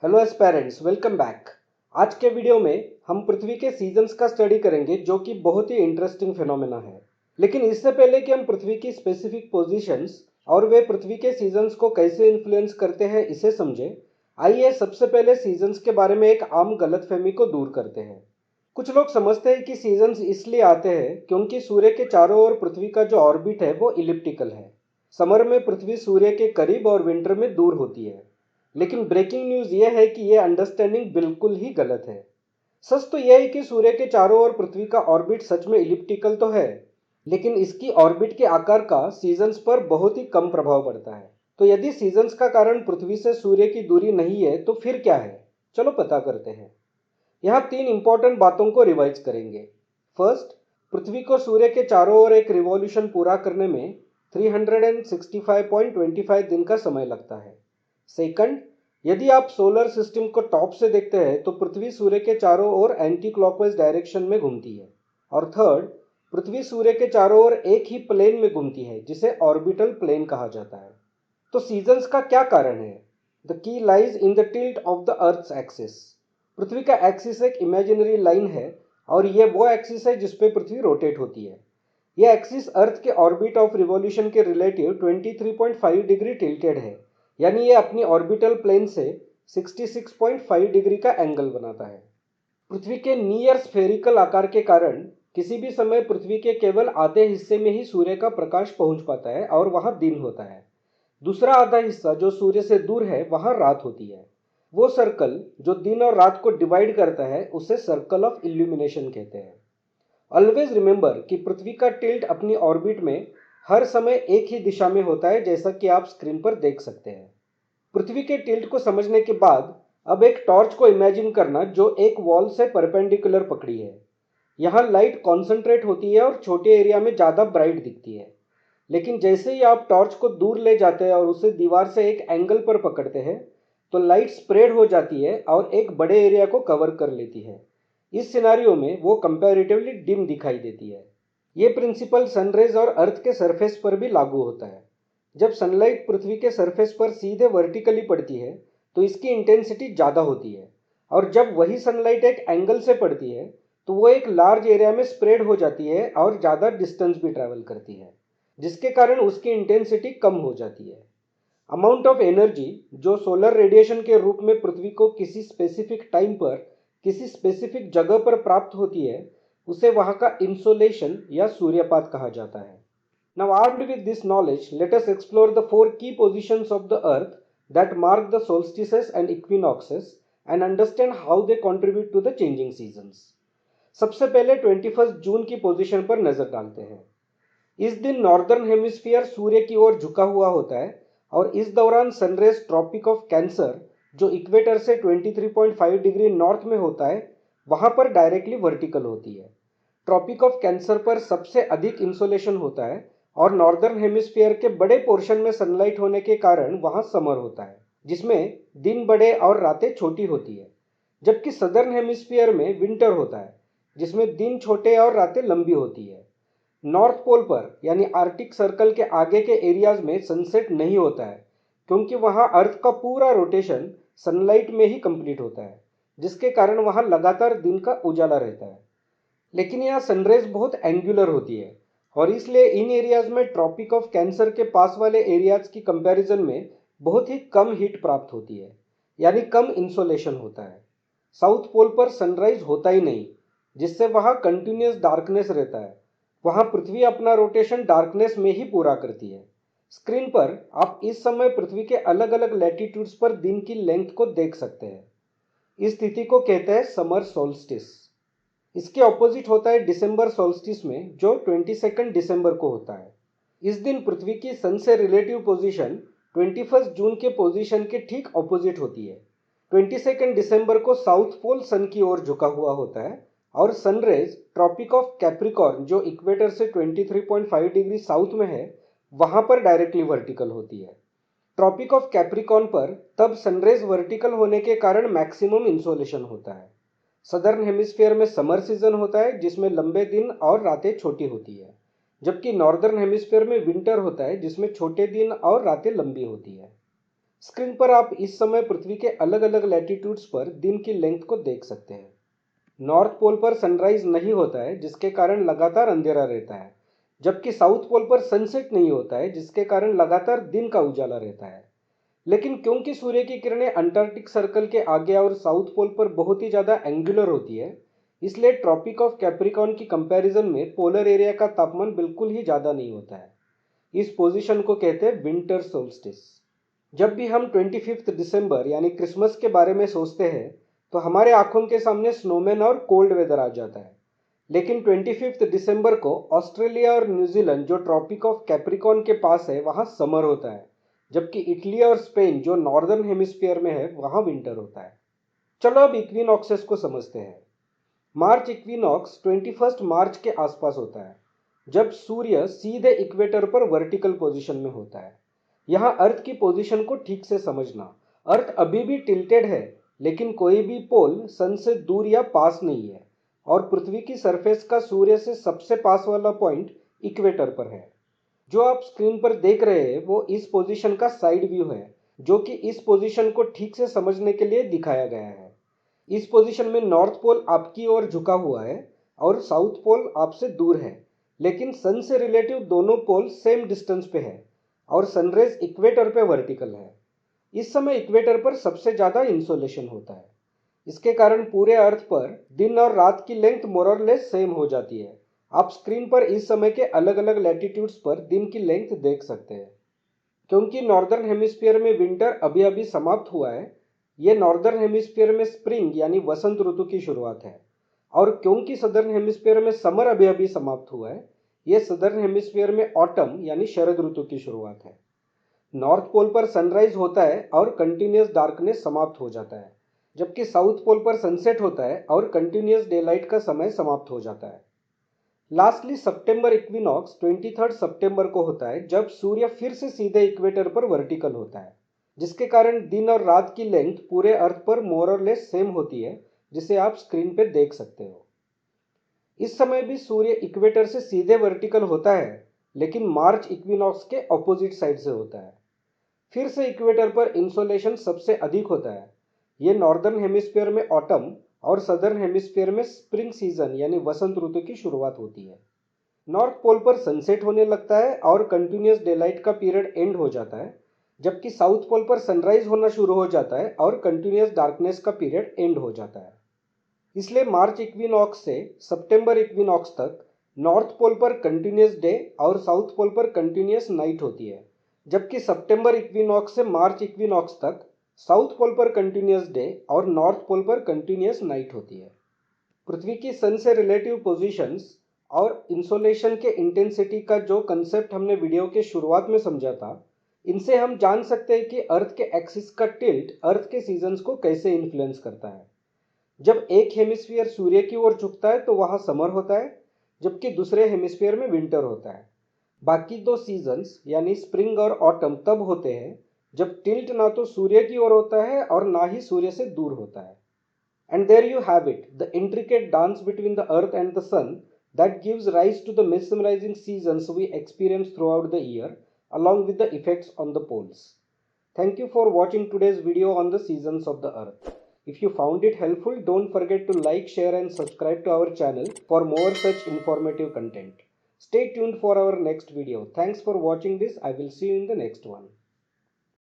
Hello aspirants, welcome back. आज के video में हम पृथ्वी के सीजन्स का स्टडी करेंगे, जो कि बहुत ही इंटरेस्टिंग फिनोमेना है। लेकिन इससे पहले कि हम पृथ्वी की स्पेसिफिक पोजीशंस और वे पृथ्वी के सीजन्स को कैसे इन्फ्लुएंस करते हैं इसे समझें। आइए सबसे पहले सीजन्स के बारे में एक आम गलतफहमी को दूर करते हैं। कुछ लोग समझते हैं कि सीजन्स इसलिए आते हैं क्योंकि सूर्य के चारों ओर पृथ्वी का जो ऑर्बिट है वो इलिप्टिकल है। समर में पृथ्वी सूर्य के करीब और विंटर में दूर होती है। लेकिन ब्रेकिंग न्यूज ये है कि यह अंडरस्टैंडिंग बिल्कुल ही गलत है। सच तो यह है कि सूर्य के चारों ओर पृथ्वी का ऑर्बिट सच में इलिप्टिकल तो है, लेकिन इसकी ऑर्बिट के आकार का सीजन्स पर बहुत ही कम प्रभाव पड़ता है। तो यदि सीजन्स का कारण पृथ्वी से सूर्य की दूरी नहीं है तो फिर क्या है, चलो पता करते हैं। यहाँ तीन इंपॉर्टेंट बातों को रिवाइज करेंगे। फर्स्ट, पृथ्वी को सूर्य के चारों ओर एक रिवॉल्यूशन पूरा करने में 365.25 दिन का समय लगता है। सेकंड, यदि आप सोलर सिस्टम को टॉप से देखते हैं तो पृथ्वी सूर्य के चारों ओर एंटी क्लॉकवाइज डायरेक्शन में घूमती है। और थर्ड, पृथ्वी सूर्य के चारों ओर एक ही प्लेन में घूमती है, जिसे ऑर्बिटल प्लेन कहा जाता है। तो सीजन्स का क्या कारण है? The key lies in the tilt of the earth's axis. पृथ्वी का एक्सिस एक इमेजिनरी लाइन है और यह वो एक्सिस है जिसपे पृथ्वी रोटेट होती है। यह एक्सिस अर्थ के ऑर्बिट ऑफ रिवॉल्यूशन के रिलेटिव 23.5 डिग्री टिल्टेड है, यानी ये अपनी ऑर्बिटल प्लेन से 66.5 डिग्री का एंगल बनाता है। पृथ्वी के नियर स्फेरिकल आकार के कारण किसी भी समय पृथ्वी के केवल आधे हिस्से में ही सूर्य का प्रकाश पहुंच पाता है और वहां दिन होता है। दूसरा आधा हिस्सा जो सूर्य से दूर है वहां रात होती है। वो सर्कल जो दिन और रात को डिवाइड करता है उसे सर्कल ऑफ इल्यूमिनेशन कहते हैं। ऑलवेज रिमेंबर कि पृथ्वी का टिल्ट अपनी ऑर्बिट में हर समय एक ही दिशा में होता है, जैसा कि आप स्क्रीन पर देख सकते हैं। पृथ्वी के टिल्ट को समझने के बाद अब एक टॉर्च को इमेजिन करना जो एक वॉल से परपेंडिकुलर पकड़ी है। यहाँ लाइट कॉन्सेंट्रेट होती है और छोटे एरिया में ज़्यादा ब्राइट दिखती है। लेकिन जैसे ही आप टॉर्च को दूर ले जाते हैं और उसे दीवार से एक एंगल पर पकड़ते हैं तो लाइट स्प्रेड हो जाती है और एक बड़े एरिया को कवर कर लेती है। इस सिनारियो में वो कंपैरेटिवली डिम दिखाई देती है। ये प्रिंसिपल सनरेज और अर्थ के सरफेस पर भी लागू होता है। जब सनलाइट पृथ्वी के सरफेस पर सीधे वर्टिकली पड़ती है तो इसकी इंटेंसिटी ज़्यादा होती है, और जब वही सनलाइट एक एंगल से पड़ती है तो वो एक लार्ज एरिया में स्प्रेड हो जाती है और ज़्यादा डिस्टेंस भी ट्रैवल करती है, जिसके कारण उसकी इंटेंसिटी कम हो जाती है। अमाउंट ऑफ एनर्जी जो सोलर रेडिएशन के रूप में पृथ्वी को किसी स्पेसिफिक टाइम पर किसी स्पेसिफिक जगह पर प्राप्त होती है उसे वहां का इंसोलेशन या सूर्यपात कहा जाता है। Now armed with this knowledge, let us explore the four key positions of the earth that mark the solstices and equinoxes and understand how they contribute to the changing seasons. सबसे पहले 21 जून की position पर नजर डालते हैं। इस दिन northern hemisphere सूर्य की ओर झुका हुआ होता है और इस दौरान सनरेज ट्रॉपिक ऑफ कैंसर जो इक्वेटर से 23.5 डिग्री नॉर्थ में होता है वहां पर डायरेक्टली वर्टिकल होती है। ट्रॉपिक ऑफ कैंसर पर सबसे अधिक इंसोलेशन होता है और नॉर्दर्न हेमिस्फीयर के बड़े पोर्शन में सनलाइट होने के कारण वहां समर होता है, जिसमें दिन बड़े और रातें छोटी होती है। जबकि सदर्न हेमिस्फीयर में विंटर होता है, जिसमें दिन छोटे और रातें लंबी होती है। नॉर्थ पोल पर यानी आर्कटिक सर्कल के आगे के एरियाज में सनसेट नहीं होता है, क्योंकि वहां अर्थ का पूरा रोटेशन सनलाइट में ही कंप्लीट होता है, जिसके कारण वहां लगातार दिन का उजाला रहता है। लेकिन यहाँ सनरेज बहुत एंगुलर होती है और इसलिए इन एरियाज में ट्रॉपिक ऑफ कैंसर के पास वाले एरियाज की कंपैरिजन में बहुत ही कम हीट प्राप्त होती है, यानी कम इंसोलेशन होता है। साउथ पोल पर सनराइज होता ही नहीं, जिससे वहाँ कंटिन्यूस डार्कनेस रहता है। वहाँ पृथ्वी अपना रोटेशन डार्कनेस में ही पूरा करती है। स्क्रीन पर आप इस समय पृथ्वी के अलग अलग लैटिट्यूड्स पर दिन की लेंथ को देख सकते हैं। इस स्थिति को कहते हैं समर सोल्स्टिस। इसके ऑपोजिट होता है दिसंबर सोल्स्टिस में, जो 22 दिसंबर को होता है। इस दिन पृथ्वी की सन से रिलेटिव पोजीशन 21 जून के पोजीशन के ठीक ऑपोजिट होती है। 22 दिसंबर को साउथ पोल सन की ओर झुका हुआ होता है और सनरेज ट्रॉपिक ऑफ कैप्रिकॉर्न जो इक्वेटर से 23.5 डिग्री साउथ में है वहां पर डायरेक्टली वर्टिकल होती है। ट्रॉपिक ऑफ कैप्रिकॉर्न पर तब सनरेज वर्टिकल होने के कारण मैक्सिमम इंसोलेशन होता है। सदर्न हेमिस्फीयर में समर सीजन होता है जिसमें लंबे दिन और रातें छोटी होती है, जबकि नॉर्दर्न हेमिस्फीयर में विंटर होता है जिसमें छोटे दिन और रातें लंबी होती है। स्क्रीन पर आप इस समय पृथ्वी के अलग अलग लैटिट्यूड्स पर दिन की लेंथ को देख सकते हैं। नॉर्थ पोल पर सनराइज नहीं होता है, जिसके कारण लगातार अंधेरा रहता है, जबकि साउथ पोल पर सनसेट नहीं होता है, जिसके कारण लगातार दिन का उजाला रहता है। लेकिन क्योंकि सूर्य की किरणें अंटार्कटिक सर्कल के आगे और साउथ पोल पर बहुत ही ज़्यादा एंगुलर होती है, इसलिए ट्रॉपिक ऑफ कैप्रिकॉर्न की कंपैरिजन में पोलर एरिया का तापमान बिल्कुल ही ज़्यादा नहीं होता है। इस पोजीशन को कहते हैं विंटर सोल्स्टिस। जब भी हम 25 दिसंबर यानी क्रिसमस के बारे में सोचते हैं तो हमारे आंखों के सामने स्नोमैन और कोल्ड वेदर आ जाता है। लेकिन 25 दिसंबर को ऑस्ट्रेलिया और न्यूजीलैंड जो ट्रॉपिक ऑफ कैप्रिकॉर्न के पास है वहाँ समर होता है, जबकि इटली और स्पेन जो नॉर्दर्न हेमिस्फीयर में है वहाँ विंटर होता है। चलो अब इक्विनॉक्सेस को समझते हैं। मार्च इक्विनॉक्स 21 मार्च के आसपास होता है, जब सूर्य सीधे इक्वेटर पर वर्टिकल पोजीशन में होता है। यहाँ अर्थ की पोजीशन को ठीक से समझना। अर्थ अभी भी टिल्टेड है, लेकिन कोई भी पोल सन से दूर या पास नहीं है, और पृथ्वी की सरफेस का सूर्य से सबसे पास वाला पॉइंट इक्वेटर पर है। जो आप स्क्रीन पर देख रहे हैं वो इस पोजीशन का साइड व्यू है, जो कि इस पोजीशन को ठीक से समझने के लिए दिखाया गया है। इस पोजीशन में नॉर्थ पोल आपकी ओर झुका हुआ है और साउथ पोल आपसे दूर है, लेकिन सन से रिलेटिव दोनों पोल सेम डिस्टेंस पे है और सनरेज इक्वेटर पे वर्टिकल है। इस समय इक्वेटर पर सबसे ज़्यादा इंसोलेशन होता है। इसके कारण पूरे अर्थ पर दिन और रात की लेंथ मोर और लेस सेम हो जाती है। आप स्क्रीन पर इस समय के अलग अलग लैटिट्यूड्स पर दिन की लेंथ देख सकते हैं। क्योंकि नॉर्दर्न हेमिस्फीयर में विंटर अभी अभी समाप्त हुआ है, ये नॉर्दर्न हेमिस्फीयर में स्प्रिंग यानी वसंत ऋतु की शुरुआत है। और क्योंकि सदर्न हेमिस्फीयर में समर अभी अभी समाप्त हुआ है, ये सदर्न हेमिस्फीयर में ऑटम यानी शरद ऋतु की शुरुआत है। नॉर्थ पोल पर सनराइज होता है और कंटिन्यूस डार्कनेस समाप्त हो जाता है, जबकि साउथ पोल पर सनसेट होता है और कंटिन्यूस डेलाइट का समय समाप्त हो जाता है। लास्टली सितंबर इक्विनॉक्स 23 सितंबर को होता है, जब सूर्य फिर से सीधे इक्वेटर पर वर्टिकल होता है, जिसके कारण दिन और रात की लेंथ पूरे अर्थ पर मोर और लेस सेम होती है, जिसे आप स्क्रीन पे देख सकते हो। इस समय भी सूर्य इक्वेटर से सीधे वर्टिकल होता है, लेकिन मार्च इक्विनॉक्स के ऑपोजिट साइड से होता है। फिर से इक्वेटर पर इंसोलेशन सबसे अधिक होता है। ये नॉर्दर्न हेमिस्फीयर में ऑटम और सदर्न हेमिस्फीयर में स्प्रिंग सीजन यानी वसंत ऋतु की शुरुआत होती है। नॉर्थ पोल पर सनसेट होने लगता है और कंटिन्यूस डेलाइट का पीरियड एंड हो जाता है, जबकि साउथ पोल पर सनराइज होना शुरू हो जाता है और कंटिन्यूस डार्कनेस का पीरियड एंड हो जाता है। इसलिए मार्च इक्विनॉक्स से सितंबर इक्विनॉक्स तक नॉर्थ पोल पर कंटिन्यूस डे और साउथ पोल पर कंटिन्यूस नाइट होती है, जबकि सितंबर इक्विनॉक्स से मार्च इक्विनॉक्स तक साउथ पोल पर कंटिन्यूस डे और नॉर्थ पोल पर कंटिन्यूस नाइट होती है। पृथ्वी की सन से रिलेटिव पोजीशंस और इंसोलेशन के इंटेंसिटी का जो कंसेप्ट हमने वीडियो के शुरुआत में समझा था, इनसे हम जान सकते हैं कि अर्थ के एक्सिस का टिल्ट अर्थ के सीजन्स को कैसे इन्फ्लुएंस करता है। जब एक हेमिस्फीयर सूर्य की ओर झुकता है तो वहां समर होता है, जबकि दूसरे हेमिस्फीयर में विंटर होता है। बाकी दो सीजन्स यानी स्प्रिंग और ऑटम तब होते हैं जब टिल्ट ना तो सूर्य की ओर होता है और ना ही सूर्य से दूर होता है। And there you have it, the intricate dance between the earth and the sun that gives rise to the mesmerizing seasons we experience throughout the year, along with the effects on the poles. Thank you for watching today's video on the seasons of the earth. If you found it helpful, don't forget to like, share and subscribe to our channel for more such informative content. Stay tuned for our next video. Thanks for watching this. I will see you in the next one.